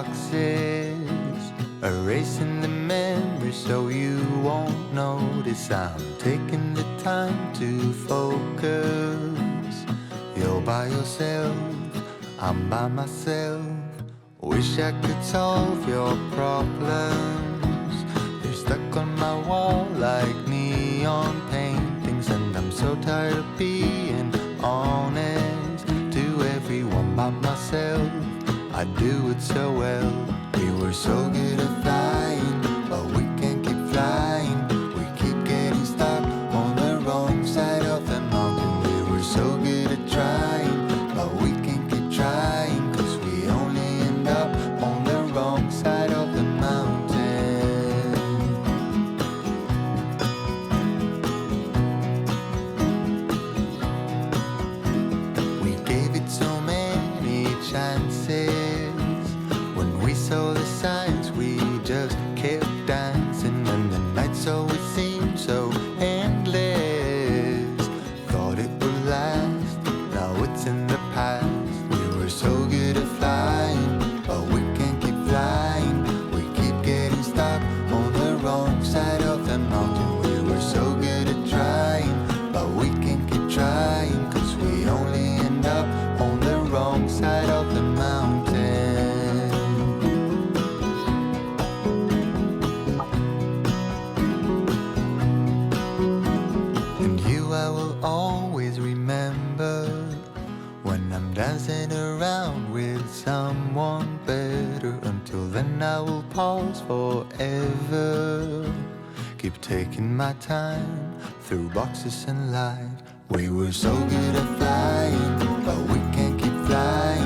boxes, erasing the memories so you won't notice. I'm taking the time to focus. You're by yourself, I'm by myself. Wish I could solve your problems. They're stuck on my wall like neon paintings, and I'm so tired of being honest to everyone by myself. I do it so well. We were so good at flying, but we can't keep flying. We keep getting stuck on the wrong side of the mountain. We were so good at trying, but we can't keep trying, 'cause we only end up on the wrong side of the mountain. We gave it so many chances. When we saw the signs, we just kept dancing, and the nights always seemed so endless. Thought it would last, now it's in the past. We were so good at flying, but we can't keep flying. We keep getting stuck on the wrong side of the mountain. We were so good at trying, but we can't keep trying, 'cause we only end up on the wrong side of the mountain. And you I will always remember, when I'm dancing around with someone better. Until then I will pause forever. Keep taking my time through boxes and light. We were so good at flying, but we can't keep flying.